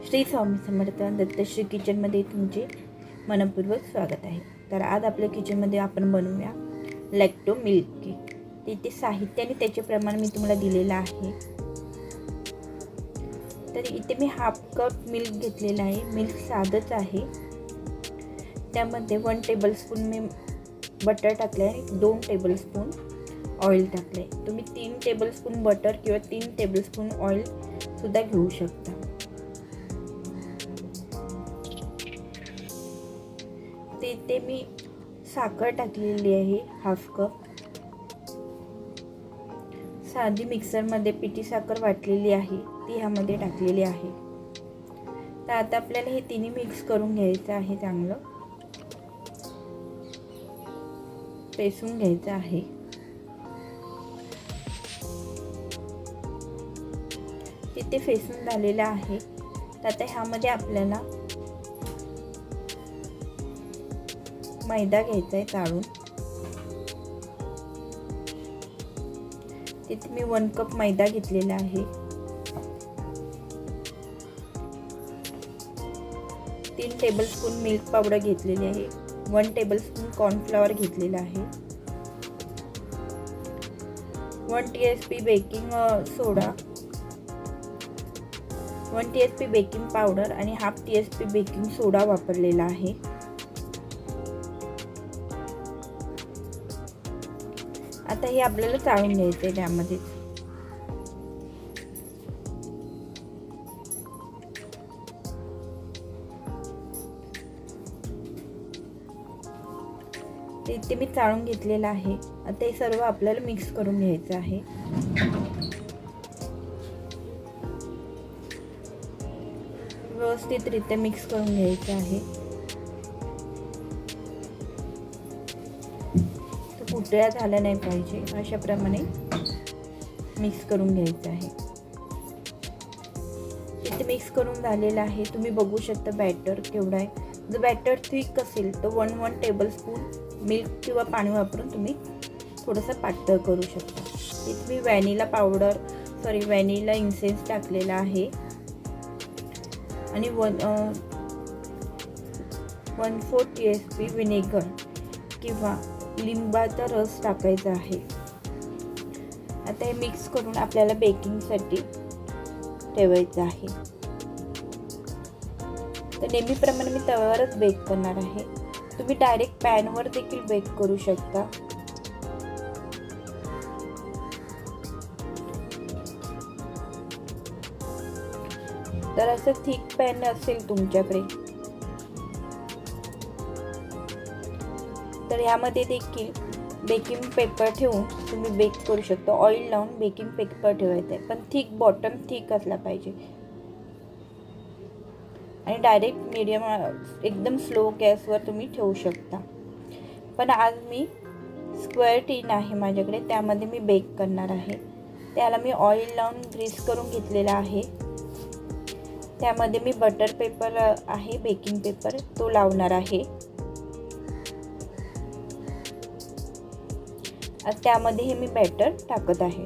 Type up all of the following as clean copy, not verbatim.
श्री स्वामी समर्थ दत्तश्री किचनमध्ये तुमचे मनपूर्वक स्वागत आहे। तर आज आपल्या किचनमध्ये आपण बनवूया लॅक्टो मिल्क केक। तिथे साहित्य आणि त्याचे प्रमाण मी तुम्हाला दिलेलं आहे। तर इथे मी हाफ कप मिल्क घेतलेला आहे। मिल्क साधंच आहे। त्यामध्ये 1 टेबलस्पून मी बटर टाकले आहे, 2 टेबलस्पून ऑइल टाकले। तुम्ही 3 टेबलस्पून बटर किंवा 3 टेबलस्पून ऑइल सुद्धा घेऊ शकता। इथे मी साखर टाकलेली आहे हाफ कप। साधी मिक्सरमध्ये पिठी साखर वाटलेली आहे ती ह्यामध्ये टाकलेली आहे। तर आता आपल्याला हे तिन्ही मिक्स करून घ्यायचं आहे, चांगलं पेसून घ्यायचं आहे। तिथे फेसून झालेलं आहे। तर आता ह्यामध्ये आपल्याला मैदा घ्यायचा आहे चाळून। तिथे मी 1 कप मैदा घेतलेला आहे। 3 टेबलस्पून मिल्क पावडर घेतलेली आहे। 1 टेबलस्पून कॉर्नफ्लॉवर घेतलेला आहे। 1 टीस्पून बेकिंग सोडा, 1 टीस्पून बेकिंग पावडर आणि हाफ टीस्पून बेकिंग सोडा वापरलेला आहे। आता हे आपल्याला चाळून घ्यायचे आहे त्यामध्ये। इथे मी चाळून घेतलेलं आहे। आता हे सर्व आपल्याला मिक्स करून घ्यायचं आहे। व्यवस्थितरित्या मिक्स करून घ्यायचं आहे। कुटळ्या झाल्या नाही पाहिजे, अशा प्रमाणे मिक्स करून घ्यायचं आहे। इथे मिक्स करून झालेलं आहे। तुम्ही बघू शकता बॅटर केवढा आहे। जर बॅटर थिक असेल तर 1 टेबलस्पून मिल्क किंवा पाणी वापरून तुम्ही थोडंसं पातळ करू शकता। इथे मी व्हॅनिला इन्सेन्स टाकलेला आहे आणि 1/4 टीस्पून व्हिनेगर किंवा लिंबाचा रस टाकायचा आहे। आता हे मिक्स करून आपल्याला बेकिंगसाठी ठेवायचं आहे। तर नेहमीप्रमाणे मी तव्यावरच बेक करणार आहे। तुम्ही डायरेक्ट पॅनवर देखील बेक करू शकता। तर असं थिक पॅन असेल तुमच्याकडे तर यामध्ये देखील बेकिंग पेपर ठेवून तुम्ही बेक करू शकता। ऑइल लावून बेकिंग पेपर ठेवायचा आहे, पण थिक बॉटम थिक असला पाहिजे आणि डायरेक्ट मीडियम एकदम स्लो गॅसवर तुम्ही ठेवू शकता। पण आज मी स्क्वेअर टीन आहे माझ्याकडे, त्यामध्ये मी बेक करणार आहे। त्याला मी ऑइल लावून ग्रीस करून घेतलेला आहे। त्यामध्ये मी बटर पेपर आहे, बेकिंग पेपर, तो लावणार आहे। त्यामध्ये हे मी बॅटर टाकत आहे।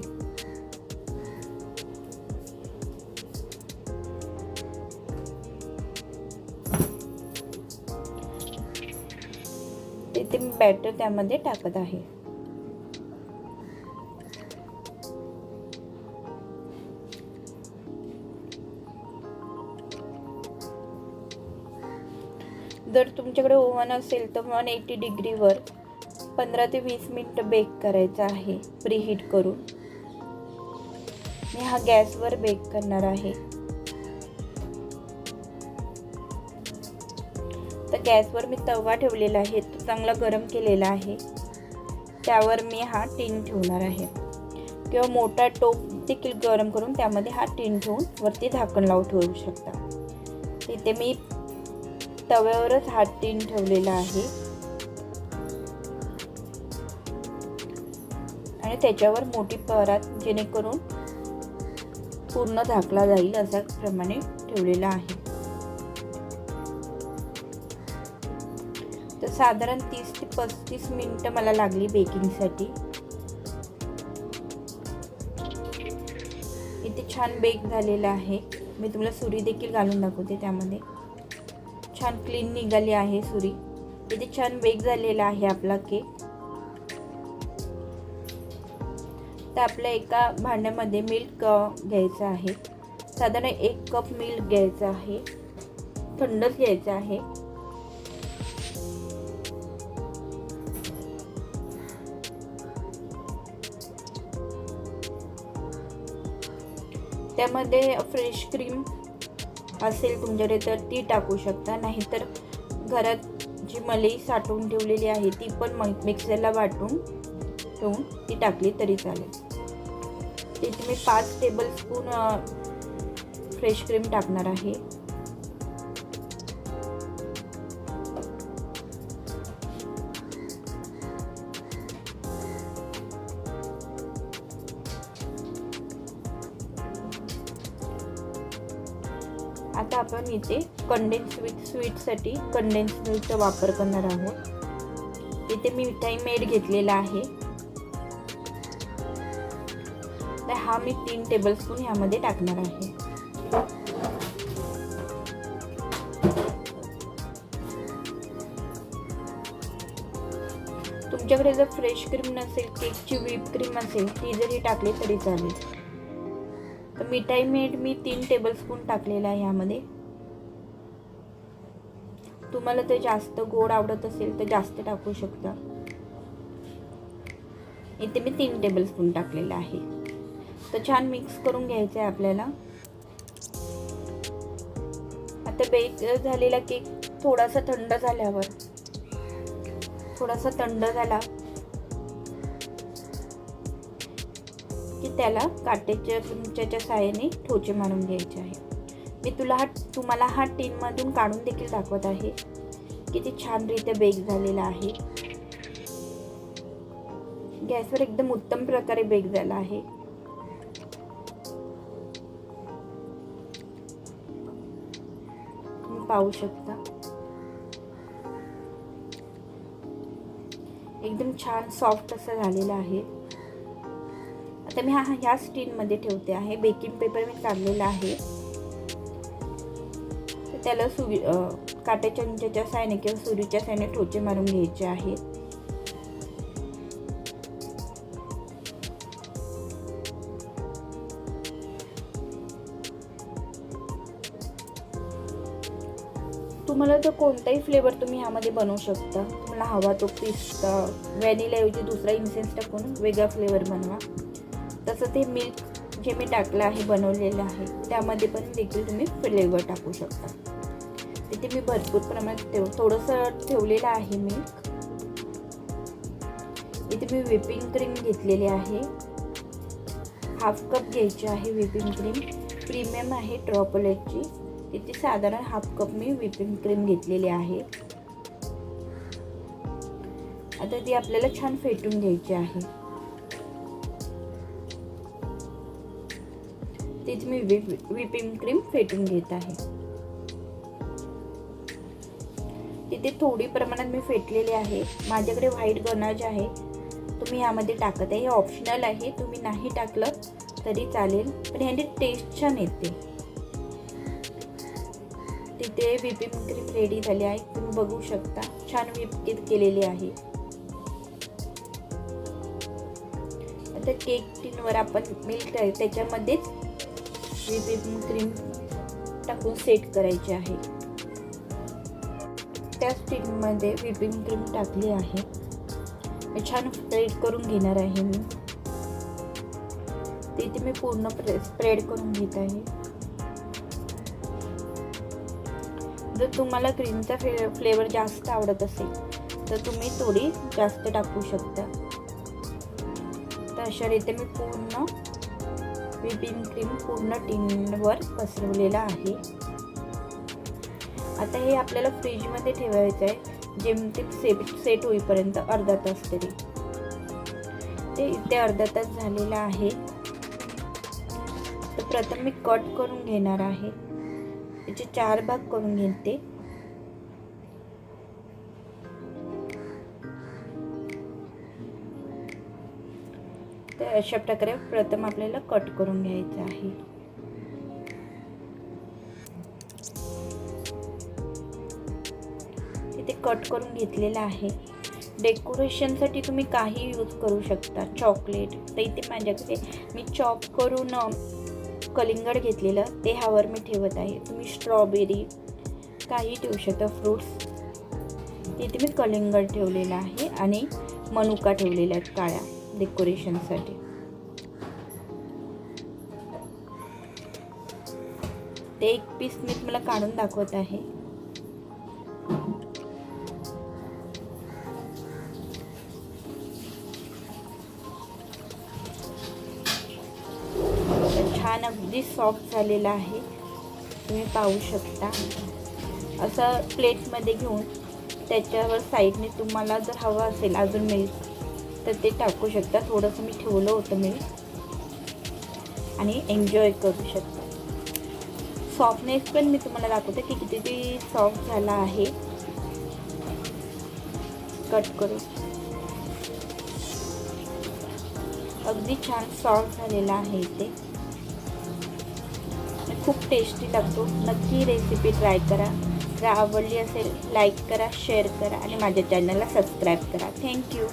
तिथे मी बॅटर त्यामध्ये टाकत आहे। जर तुमच्याकडे ओव्हन असेल तर 180 डिग्रीवर 15 ते 20 मिनिटं बेक करायचं आहे, प्रीहीट करून। मी हा गॅसवर बेक करणार आहे। तर गॅसवर मी तवा ठेवलेला आहे, तो चांगला गरम केलेला आहे। त्यावर मी हा टीन ठेवणार आहे किंवा मोठा टोप देखील गरम करून त्यामध्ये हा टीन ठेवून वरती झाकण लावून ठेवू शकता। इथे मी तव्यावरच हा टीन ठेवलेला आहे आणि त्याच्यावर मोठी परात जेणेकरून पूर्ण झाकला जाईल अशा प्रमाणे ठेवलेला आहे। तर साधारण 30 ते 35 मिनिटं मला लागली बेकिंगसाठी। इथे छान बेक झालेला आहे। मी तुम्हाला सुरी देखील घालून दाखवते. त्यामध्ये छान क्लीन निघाली आहे सुरी. इथे छान बेक झालेला आहे आपला केक. तर आपल्या एका भांड्यामध्ये मिल्क घ्यायचं आहे. साधारण 1 कप मिल्क घ्यायचं आहे. थंडच घ्यायचं आहे. त्यामध्ये फ्रेश क्रीम असेल तुमच्याकडे तर ती टाकू शकता, नाहीतर घरात जी मलाई साठवून ठेवलेली आहे ती पण मिक्सरला वाटून ठेवून ती टाकली तरी चालेल. इथे मी 5 टेबलस्पून फ्रेश क्रीम टाकणार आहे. आता आपण इथे कंडेन्स स्वीटसाठी कंडेन्स मिल्कचा वापर करणार आहोत. इथे मी मिठाई मेड घेतलेला आहे. तर हा मी 3 टेबलस्पून ह्यामध्ये टाकणार आहे. तुमच्याकडे जर फ्रेश क्रीम नसेल, केकची व्हिप क्रीम असेल, ती जरी टाकली तरी चालेल. तर मिठाई मेड मी 3 टेबलस्पून टाकलेला आहे यामध्ये. तुम्हाला ते जास्त गोड आवडत असेल तर जास्त टाकू शकता. इथे मी 3 टेबलस्पून टाकलेला आहे. तर छान मिक्स करून घ्यायचं आहे आपल्याला. आता बेक झालेला केक थोडासा थंड झाल्यावर झाला की त्याला काटेच्या चमच्याच्या साहाय्याने ठोचे मारून घ्यायचे आहे. मी तुम्हाला हा टीनमधून काढून देखील दाखवत आहे. किती छानरीत्या बेक झालेला आहे. गॅसवर एकदम उत्तम प्रकारे बेक झाला आहे. तुम्ही पाहू शकता एकदम छान सॉफ्ट असं झालेलं आहे. आता मी ह्या स्टीनमध्ये ठेवते आहे. बेकिंग पेपर मी काढलेला आहे. तर त्याला काट्याच्या चमच्याच्या साहाय्याने किंवा सुरीच्या साहाय्याने ठोचे मारून घ्यायचे आहेत. तुम्हाला तर कोणताही फ्लेवर तुम्ही ह्यामध्ये बनवू शकता. तुम्हाला हवा तो पिस्ता, व्हॅनिलाऐवजी दुसरा इन्सेन्स टाकून वेगळा फ्लेवर बनवा. तसं ते मिल्क जे मी टाकलं आहे, बनवलेलं आहे, त्यामध्ये पण देखील तुम्ही फ्लेवर टाकू शकता. तिथे मी भरपूर प्रमाणात थोडंसं ठेवलेलं आहे मिल्क. इथे मी व्हिपिंग क्रीम घेतलेली आहे. 1/2 कप घ्यायची आहे व्हिपिंग क्रीम. प्रीमियम आहे ट्रॉपोलेटची. इथे साधारण 1/2 कप मी व्हिपिंग क्रीम घेतलेली आहे. आता ती आपल्याला छान फेटून घ्यायची आहे. तिथे मी व्हिपिंग क्रीम फेटून घेत आहे. तिथे थोडी प्रमाणात मी फेटलेली आहे. माझ्याकडे व्हाईट गनाज आहे, तुम्ही यामध्ये टाकत आहे. हे ऑप्शनल आहे, तुम्ही नाही टाकलं तरी चालेल, पण ह्याने टेस्ट छान येते. तिथे व्हिपिंग क्रीम रेडी झाली आहे, तुम्ही बघू शकता. छान व्हिप केलेली आहे. आता केक टिनवर आपण मिल्क आहे त्याच्यामध्येच व्हिपिंग क्रीम टाकून सेट करायचे आहे. त्या टिनमध्ये व्हिपिंग क्रीम टाकली आहे. छान स्प्रेड करून घेणार आहे मी. तिथे मी पूर्ण स्प्रेड करून घेत आहे. जर तुम्हाला क्रीमचा फ्लेवर जास्त आवडत असेल तर तुम्ही थोडी जास्त टाकू शकता. तर अशा रीते मी पूर्ण व्हिपिंग क्रीम पूर्ण टिनवर पसरवलेला आहे. आता हे आपल्याला फ्रीजमध्ये ठेवायचं आहे, जेमतेम सेट होईपर्यंत अर्धा तास तरी. ते इथे अर्धा तास झालेला आहे. तर प्रथम मी कट करून घेणार आहे. याचे 4 भाग करून घेते. तर अशा प्रकारे प्रथम आपल्याला कट करून घ्यायचं आहे. इथे कट करून घेतलेलं आहे. डेकोरेशनसाठी तुम्ही काही यूज करू शकता. चॉकलेट तर इथे माझ्याकडे मी चॉप करून कलिंगड घेतलेलं ते ह्यावर मी ठेवत आहे. तुम्ही स्ट्रॉबेरी काही ठेवू शकता, फ्रूट्स. इथे मी कलिंगड ठेवलेलं आहे आणि मनुका ठेवलेल्या आहेत काळ्या डेकोरेशनसाठी. ते एक पीस मी तुम्हाला काढून दाखवत आहे. छान अगदी सॉफ्ट झालेला आहे, तुम्ही पाहू शकता. असं प्लेटमध्ये घेऊन त्याच्यावर साईडने तुम्हाला जर हवं असेल अजून मिल्क तर ते टाकू शकता. थोडंसं मी ठेवलं होतं मिल्क आणि एन्जॉय करू शकता. सॉफ्टनेस पण मी तुम्हाला दाखवते की किती सॉफ्ट झाला आहे. कट करू, अगदी छान सॉफ्ट झालेला आहे. ते खूप टेस्टी लागतो. नक्की रेसिपी ट्राय करा. जर आवडली असेल लाईक करा, शेअर करा आणि माझ्या चॅनलला सबस्क्राईब करा. थँक्यू.